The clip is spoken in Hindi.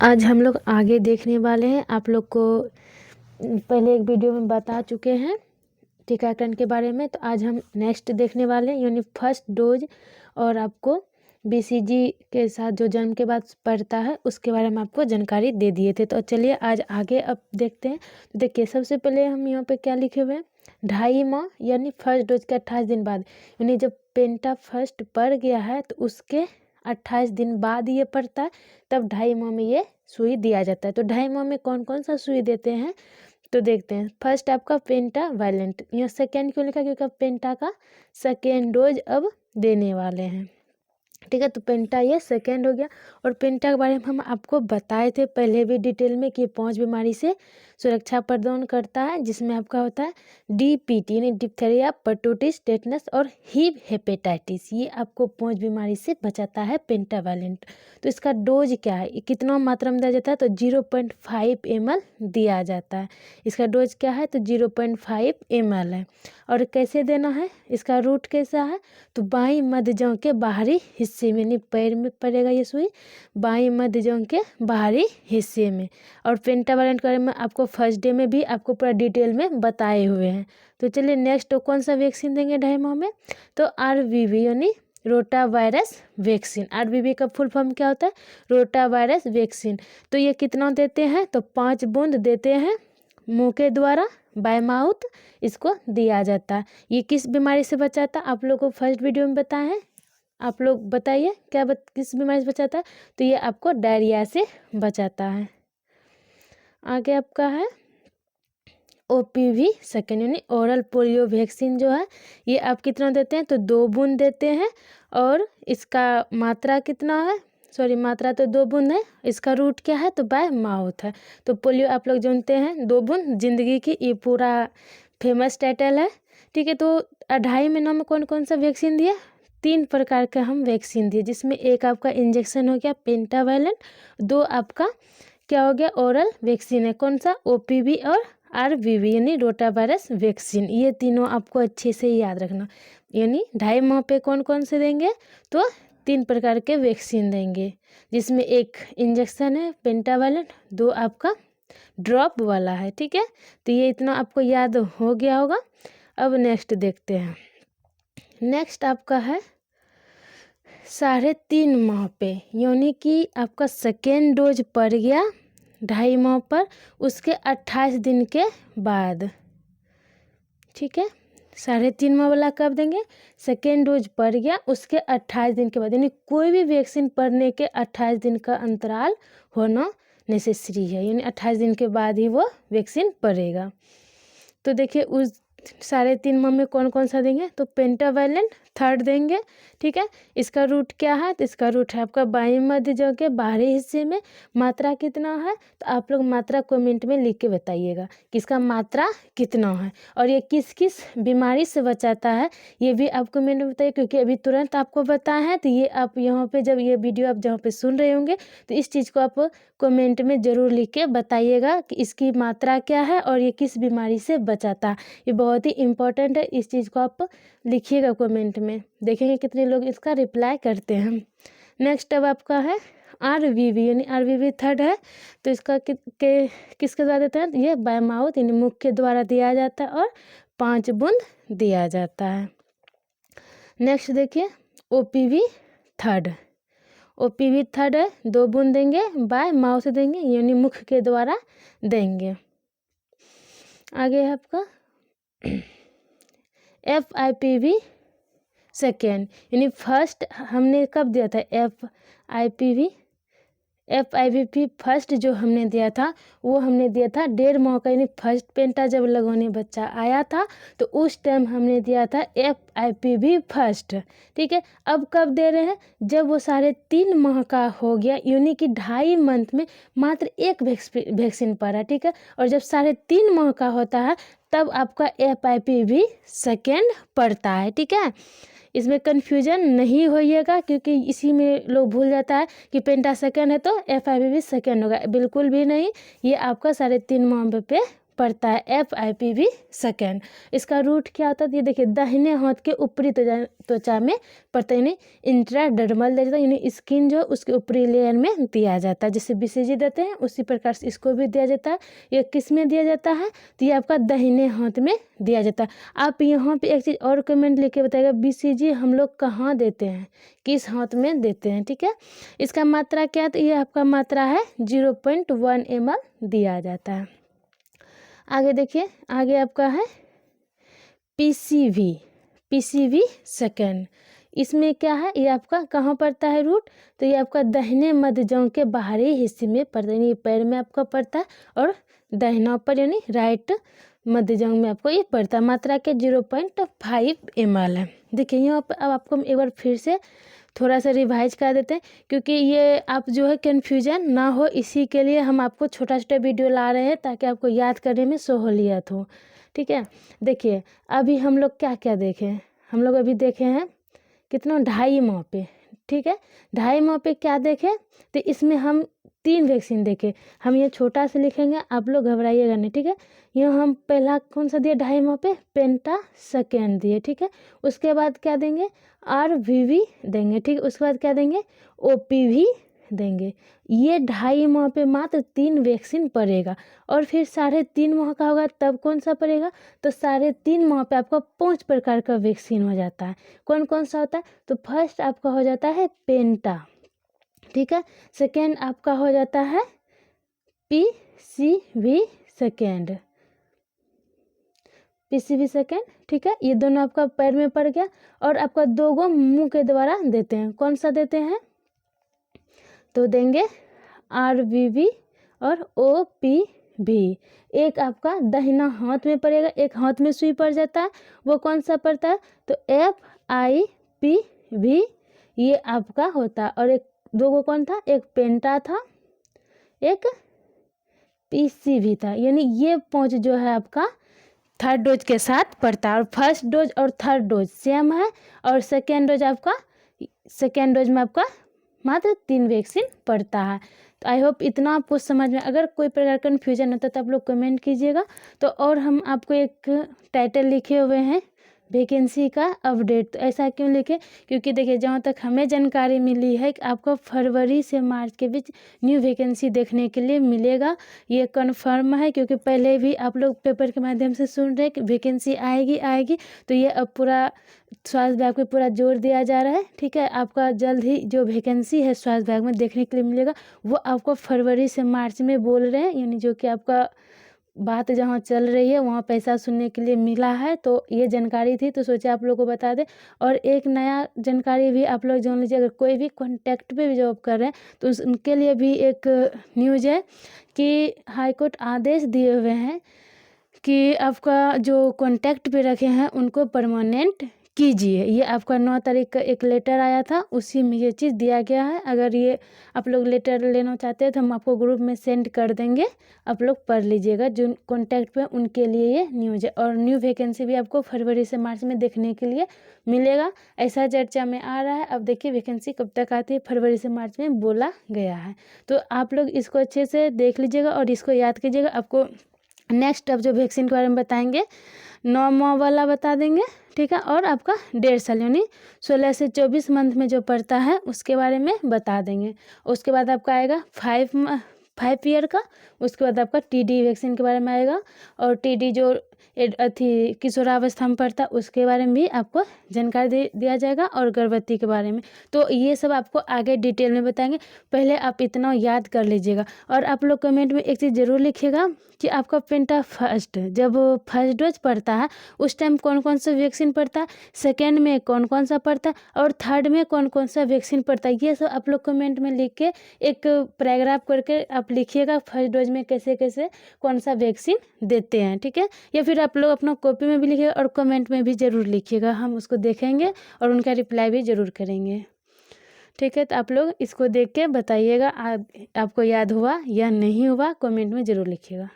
आज हम लोग आगे देखने वाले हैं। आप लोग को पहले एक वीडियो में बता चुके हैं टीकाकरण के बारे में, तो आज हम नेक्स्ट देखने वाले हैं यानी फर्स्ट डोज। और आपको बीसीजी के साथ जो जन्म के बाद पड़ता है उसके बारे में आपको जानकारी दे दिए थे। तो चलिए आज आगे अब देखते हैं। तो देखिए सबसे पहले हम यहाँ पे क्या लिखे हुए हैं, 2.5 माह यानी फर्स्ट डोज के 28 दिन बाद, यानी जब पेंटा फर्स्ट पड़ गया है तो उसके 28 दिन बाद ये पड़ता है, तब 2.5 माह में ये सुई दिया जाता है। तो 2.5 माह में कौन कौन सा सुई देते हैं तो देखते हैं। फर्स्ट आपका पेंटा वायलेंट, यहाँ सेकेंड क्यों लिखा, क्योंकि पेंटा का सेकेंड डोज अब देने वाले हैं। ठीक है, तो पेंटा ये सेकेंड हो गया। और पेंटा के बारे में हम आपको बताए थे पहले भी डिटेल में कि 5 बीमारी से सुरक्षा प्रदान करता है, जिसमें आपका होता है डीपीटी यानी डिप्थीरिया, परटूटिस, टेटनस और हीव हेपेटाइटिस। ये आपको 5 बीमारी से बचाता है पेंटावालेंट। तो इसका डोज क्या है, ये कितना मात्रा में दिया जाता है, तो 0.5 ml दिया जाता है। इसका डोज क्या है, तो 0.5 ml है। और कैसे देना है, इसका रूट कैसा है, तो बाईं मध्य जौ के बाहरी हिस्से में, यानी पैर में पड़ेगा ये सुई, बाईं मध्य जौ के बाहरी हिस्से में। और पेंटावालेंट के बारे में आपको फर्स्ट डे में भी आपको पूरा डिटेल में बताए हुए हैं। तो चलिए नेक्स्ट कौन सा वैक्सीन देंगे 2.5 माह में, तो RVV यानी रोटा वायरस वैक्सीन। RVV का फुल फॉर्म क्या होता है, रोटा वायरस वैक्सीन। तो ये कितना देते हैं, तो 5 बूंद देते हैं मुंह के द्वारा, बाय माउथ इसको दिया जाता है। ये किस बीमारी से बचाता है, आप लोग को फर्स्ट वीडियो में बताया है। आप लोग बताइए क्या किस बीमारी से बचाता है, तो ये आपको डायरिया से बचाता है। आगे आपका है OPV सेकेंड यानी ओरल पोलियो वैक्सीन जो है, ये आप कितना देते हैं, तो 2 बूंद देते हैं। और इसका मात्रा कितना है, सॉरी मात्रा तो 2 बूंद है। इसका रूट क्या है, तो बाय माउथ है। तो पोलियो आप लोग जानते हैं 2 बूंद जिंदगी की, ये पूरा फेमस टाइटल है। ठीक है, तो 2.5 महीनों में कौन कौन सा वैक्सीन दिया, 3 प्रकार का हम वैक्सीन दिए, जिसमें एक आपका इंजेक्शन हो गया पेंटावालेंट, 2 आपका क्या हो गया ओरल वैक्सीन है, कौन सा OPV और RVV यानी रोटा वायरस वैक्सीन। ये तीनों आपको अच्छे से याद रखना। यानी 2.5 माह पे कौन कौन से देंगे, तो 3 प्रकार के वैक्सीन देंगे, जिसमें एक इंजेक्शन है पेंटावालेंट, 2 आपका ड्रॉप वाला है। ठीक है, तो ये इतना आपको याद हो गया होगा। अब नेक्स्ट देखते हैं। नेक्स्ट आपका है 3.5 माह पे, यानी कि आपका सेकेंड डोज पड़ गया 2.5 माह पर, उसके 28 दिन के बाद। ठीक है, 3.5 माह वाला कब देंगे, सेकेंड डोज पड़ गया उसके 28 दिन के बाद, यानी कोई भी वैक्सीन पड़ने के 28 दिन का अंतराल होना नेसेसरी है, यानी 28 दिन के बाद ही वो वैक्सीन पड़ेगा। तो देखिए उस 3.5 माह में कौन कौन सा देंगे, तो पेंटावालेंट थर्ड देंगे। ठीक है, इसका रूट क्या है, तो इसका रूट है आपका बाईं मध्य जौ के बाहरी हिस्से में। मात्रा कितना है, तो आप लोग मात्रा कमेंट में लिख के बताइएगा कि इसका मात्रा कितना है, और ये किस किस बीमारी से बचाता है ये भी आप कमेंट में बताइए, क्योंकि अभी तुरंत आपको बताया है। तो ये आप यहाँ पे जब ये वीडियो आप जहाँ पे सुन रहे होंगे, तो इस चीज़ को आप कमेंट में ज़रूर लिख के बताइएगा कि इसकी मात्रा क्या है और ये किस बीमारी से बचाता है। ये बहुत ही इम्पोर्टेंट है, इस चीज़ को आप लिखिएगा कमेंट में, देखेंगे कितने लोग इसका रिप्लाई करते हैं। नेक्स्ट अब आपका है RVV यानी RVV थर्ड है। तो इसका किसके द्वारा देते हैं, ये बाय माउथ यानी मुख के द्वारा दिया जाता है और 5 बूंद दिया जाता है। नेक्स्ट देखिए OPV थर्ड। OPV थर्ड है, 2 बूंद देंगे, बाय माउथ से देंगे यानी मुख के द्वारा देंगे। आगे है आपका FIPV सेकेंड, यानी फर्स्ट हमने कब दिया था, FIVP फर्स्ट जो हमने दिया था वो हमने दिया था 1.5 माह का, यानी फर्स्ट पेंटा जब लगवाने बच्चा आया था तो उस टाइम हमने दिया था FIPV फर्स्ट। ठीक है, अब कब दे रहे हैं, जब वो 3.5 माह का हो गया, यानी कि 2.5 मंथ में मात्र एक वैक्सीन पड़ा। ठीक है, और जब 3.5 माह का होता है तब आपका FIPV सेकेंड पड़ता है। ठीक है, इसमें कन्फ्यूजन नहीं होइएगा, क्योंकि इसी में लोग भूल जाता है कि पेंटा सेकेंड है तो FIVV सेकेंड होगा, बिल्कुल भी नहीं। ये आपका 3.5 माह पे पड़ता है FIPV सेकेंड। इसका रूट क्या होता है, ये देखिए दाहिने हाथ के ऊपरी त्वचा में पड़ता है, यानी इंट्राडर्मल दिया जाता है, यानी स्किन जो उसके ऊपरी लेयर में दिया जाता है। जैसे BCG देते हैं उसी प्रकार से इसको भी दिया जाता है। ये किस में दिया जाता है, तो ये आपका दाहिने हाथ में दिया जाता है। आप यहाँ पे एक चीज़ और कमेंट लिख के बताइएगा, BCG हम लोग कहाँ देते हैं, किस हाथ में देते हैं, ठीक है। इसका मात्रा क्या है, तो ये आपका मात्रा है 0.1 ml दिया जाता है। आगे देखिए, आगे आपका है PCV सेकेंड। इसमें क्या है, ये आपका कहाँ पड़ता है रूट, तो ये आपका दाहिने मध्य जंग के बाहरी हिस्से में पड़ता है, यानी पैर में आपका पड़ता है और दाहिना ऊपर यानी राइट मध्य जंग में आपको ये पड़ता है। मात्रा के 0.5 ml है। देखिए यहाँ पर अब आपको एक बार फिर से थोड़ा सा रिवाइज कर देते हैं, क्योंकि ये आप जो है कन्फ्यूजन ना हो, इसी के लिए हम आपको छोटा छोटा वीडियो ला रहे हैं ताकि आपको याद करने में सहूलियत हो, ठीक है। देखिए अभी हम लोग क्या क्या देखे, हम लोग अभी देखे हैं कितना 2.5 माह पे, ठीक है। 2.5 माह पे क्या देखे, तो इसमें हम 3 वैक्सीन देखे। हम ये छोटा से लिखेंगे, आप लोग घबराइएगा नहीं, ठीक है। यहाँ हम पहला कौन सा दिए 2.5 माह पे, पेंटा सेकेंड दिए, ठीक है। उसके बाद क्या देंगे, RVV देंगे, ठीक है। उसके बाद क्या देंगे, OPV देंगे। ये 2.5 माह पे मात्र 3 वैक्सीन पड़ेगा, और फिर 3.5 माह का होगा तब कौन सा पड़ेगा, तो 3.5 माह पे आपका 5 प्रकार का वैक्सीन हो जाता है। कौन कौन सा होता है, तो फर्स्ट आपका हो जाता है पेंटा, ठीक है। सेकेंड आपका हो जाता है PCV सेकेंड, ठीक है। ये दोनों आपका पैर में पड़ गया, और आपका 2 गो मुंह के द्वारा देते हैं। कौन सा देते हैं, तो देंगे RVV और OPV। एक आपका दाहिना हाथ में पड़ेगा, एक हाथ में सुई पड़ जाता है, वो कौन सा पड़ता है, तो FIPV ये आपका होता है। और एक 2 गो कौन था, एक पेंटा था, एक PCV था, यानी ये 5 जो है आपका 3rd डोज के साथ पड़ता है। और फर्स्ट डोज और 3rd डोज सेम है, और सेकेंड डोज में आपका मात्र 3 वैक्सीन पड़ता है। तो आई होप इतना आपको समझ में, अगर कोई प्रकार का कन्फ्यूजन होता है तो आप लोग कमेंट कीजिएगा। तो और हम आपको एक टाइटल लिखे हुए हैं, वैकेंसी का अपडेट। तो ऐसा क्यों लिखे, क्योंकि देखिए जहाँ तक हमें जानकारी मिली है कि आपको फरवरी से मार्च के बीच न्यू वैकेंसी देखने के लिए मिलेगा। ये कन्फर्म है, क्योंकि पहले भी आप लोग पेपर के माध्यम से सुन रहे हैं कि वैकेंसी आएगी। तो ये अब पूरा स्वास्थ्य विभाग पे पूरा जोर दिया जा रहा है, ठीक है। आपका जल्द ही जो वैकेंसी है स्वास्थ्य विभाग में देखने के लिए मिलेगा, वो आपको फरवरी से मार्च में बोल रहे हैं, यानी जो कि आपका बात जहाँ चल रही है वहाँ पैसा सुनने के लिए मिला है। तो ये जानकारी थी, तो सोचा आप लोगों को बता दें। और एक नया जानकारी भी आप लोग जान लीजिए, अगर कोई भी कॉन्टैक्ट पे भी जॉब कर रहे हैं तो उनके लिए भी एक न्यूज़ है कि हाईकोर्ट आदेश दिए हुए हैं कि आपका जो कॉन्टैक्ट पे रखे हैं उनको परमानेंट कीजिए। ये आपका 9 तारीख का एक लेटर आया था, उसी में ये चीज़ दिया गया है। अगर ये आप लोग लेटर लेना चाहते हैं तो हम आपको ग्रुप में सेंड कर देंगे, आप लोग पढ़ लीजिएगा। जो कॉन्टैक्ट पे उनके लिए ये न्यूज़ है। और न्यू वैकेंसी भी आपको फरवरी से मार्च में देखने के लिए मिलेगा, ऐसा चर्चा में आ रहा है। अब देखिए वैकेंसी कब तक आती है, फरवरी से मार्च में बोला गया है। तो आप लोग इसको अच्छे से देख लीजिएगा और इसको याद कीजिएगा। आपको नेक्स्ट अब जो वैक्सीन के बारे में बताएंगे 9 माह वाला बता देंगे, ठीक है। और आपका 1.5 साल यानी 16 से 24 मंथ में जो पड़ता है उसके बारे में बता देंगे। उसके बाद आपका आएगा 5 ईयर का। उसके बाद आपका TD वैक्सीन के बारे में आएगा, और TD जो किशोरावस्था में पड़ता है उसके बारे में भी आपको जानकारी दिया जाएगा, और गर्भवती के बारे में। तो ये सब आपको आगे डिटेल में बताएंगे, पहले आप इतना याद कर लीजिएगा। और आप लोग कमेंट में एक चीज़ ज़रूर लिखिएगा कि आपका पेंटा जब फर्स्ट डोज पड़ता है उस टाइम कौन कौन सा वैक्सीन पड़ता है, सेकेंड में कौन कौन सा पड़ता है, और 3rd में कौन कौन सा वैक्सीन पड़ता है। ये सब आप लोग कमेंट में लिख के एक पैराग्राफ करके आप लिखिएगा, फर्स्ट डोज में कैसे कैसे कौन सा वैक्सीन देते हैं, ठीक है। या फिर आप लोग अपना कॉपी में भी लिखिएगा और कमेंट में भी ज़रूर लिखिएगा, हम उसको देखेंगे और उनका रिप्लाई भी ज़रूर करेंगे, ठीक है। तो आप लोग इसको देख के बताइएगा आपको याद हुआ या नहीं हुआ, कमेंट में ज़रूर लिखिएगा।